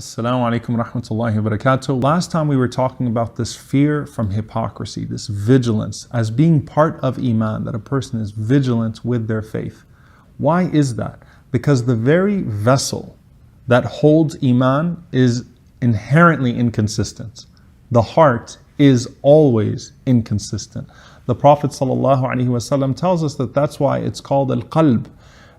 Assalamu alaikum wa rahmatullahi wa barakatuh. Last time we were talking about this fear from hypocrisy, this vigilance as being part of Iman, that a person is vigilant with their faith. Why is that? Because the very vessel that holds Iman is inherently inconsistent. The heart is always inconsistent. The Prophet ﷺ tells us that that's why it's called al-qalb.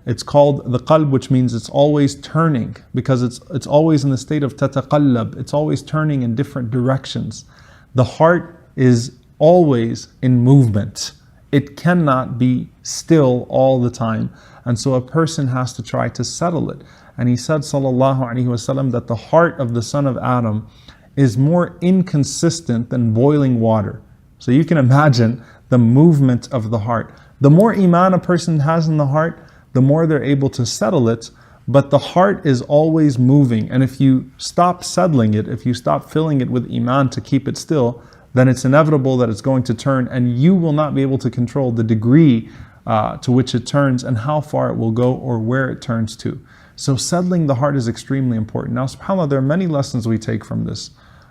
It's called the qalb, which means it's always turning, because it's always in the state of tataqallab. It's always turning in different directions. The heart is always in movement. It cannot be still all the time. And so a person has to try to settle it. And he said, sallallahu alaihi wasallam, that the heart of the son of Adam is more inconsistent than boiling water. So you can imagine the movement of the heart. The more iman a person has in the heart, the more they're able to settle it, but the heart is always moving. And if you stop settling it, if you stop filling it with iman to keep it still, then it's inevitable that it's going to turn, and you will not be able to control the degree to which it turns and how far it will go or where it turns to. So settling the heart is extremely important. Now, subhanAllah, there are many lessons we take from this.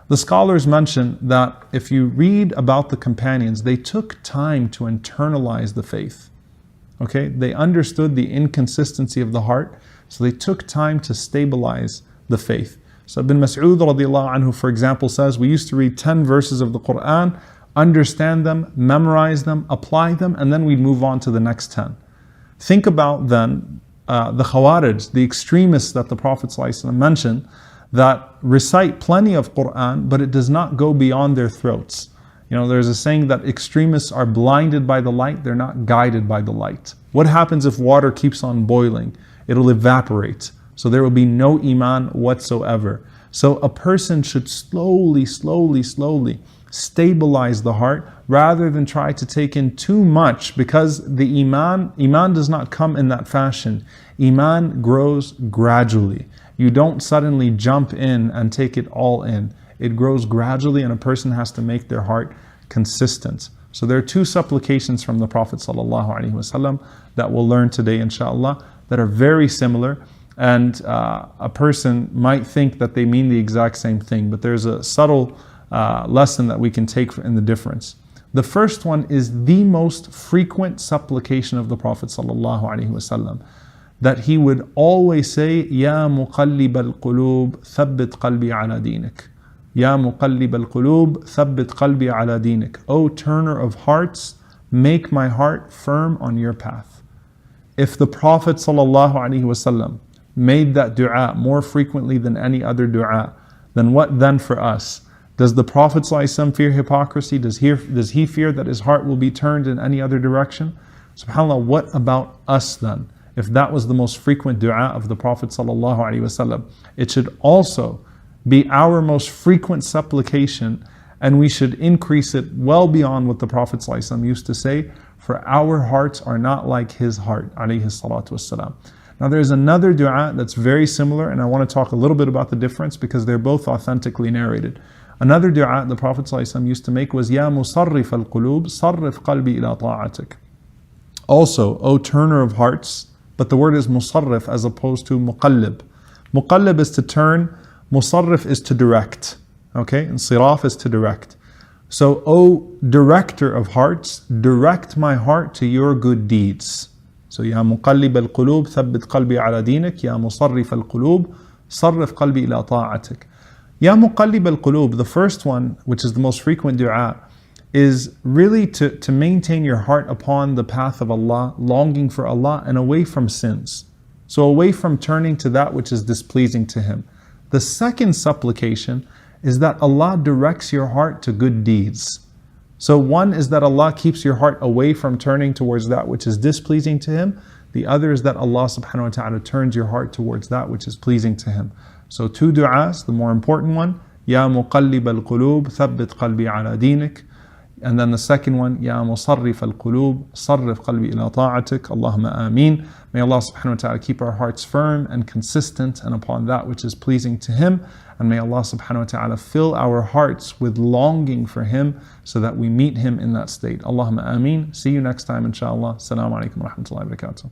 The scholars mention that if you read about the companions, they took time to internalize the faith. Okay, they understood the inconsistency of the heart, so they took time to stabilize the faith. So Ibn Mas'ud radiallahu anhu, for example, says, we used to read 10 verses of the Quran, understand them, memorize them, apply them, and then we'd move on to the next 10. Think about then the Khawarij, the extremists that the Prophet ﷺ mentioned, that recite plenty of Quran, but it does not go beyond their throats. You know, there's a saying that extremists are blinded by the light, they're not guided by the light. What happens if water keeps on boiling? It'll evaporate. So there will be no iman whatsoever. So a person should slowly stabilize the heart rather than try to take in too much, because the iman does not come in that fashion. Iman grows gradually. You don't suddenly jump in and take it all in. It grows gradually, and a person has to make their heart consistent. So there are two supplications from the Prophet ﷺ that we'll learn today, inshallah, that are very similar. And a person might think that they mean the exact same thing, but there's a subtle lesson that we can take in the difference. The first one is the most frequent supplication of the Prophet ﷺ, that he would always say, Ya muqallib al-qulub, thabbit qalbi ala dinik. Ya muqallib al-qulub, thabbit qalbi ala dinik. O turner of hearts, make my heart firm on your path. If the Prophet ﷺ made that dua more frequently than any other dua, then what then for us? Does the Prophet ﷺ fear hypocrisy? Does he fear that his heart will be turned in any other direction? SubhanAllah, what about us then? If that was the most frequent dua of the Prophet ﷺ, it should also be our most frequent supplication, and we should increase it well beyond what the Prophet ﷺ used to say, for our hearts are not like his heart, alayhi salatu wassalam. Now there's another dua that's very similar, and I want to talk a little bit about the difference because they're both authentically narrated. Another dua the Prophet ﷺ used to make was, Ya musarrif al-qulub, sarrif qalbi ila ta'atik. Also, O turner of hearts, but the word is musarrif as opposed to muqallib. Muqallib is to turn, musarrif is to direct. Okay, and siraf is to direct. So, O director of hearts, direct my heart to your good deeds. So, Ya muqallib al-qulub, thabbit qalbi ala dinik. Ya musarrif al-qulub, sarrif qalbi ila ta'atik. Ya muqallib al-qulub, the first one, which is the most frequent dua, is really to maintain your heart upon the path of Allah, longing for Allah and away from sins. So away from turning to that which is displeasing to Him. The second supplication is that Allah directs your heart to good deeds. So one is that Allah keeps your heart away from turning towards that which is displeasing to Him. The other is that Allah subhanahu wa ta'ala turns your heart towards that which is pleasing to Him. So two du'as, the more important one, Ya muqallib al-qulub, thabbit qalbi ala dinik. And then the second one, Ya musarrif al-qulub, sarrif qalbi ila ta'atik. Allahumma ameen. May Allah subhanahu wa ta'ala keep our hearts firm and consistent and upon that which is pleasing to Him. And may Allah subhanahu wa ta'ala fill our hearts with longing for Him so that we meet Him in that state. Allahumma ameen. See you next time, inshallah. Assalamu alaikum wa rahmatullahi wa barakatuh.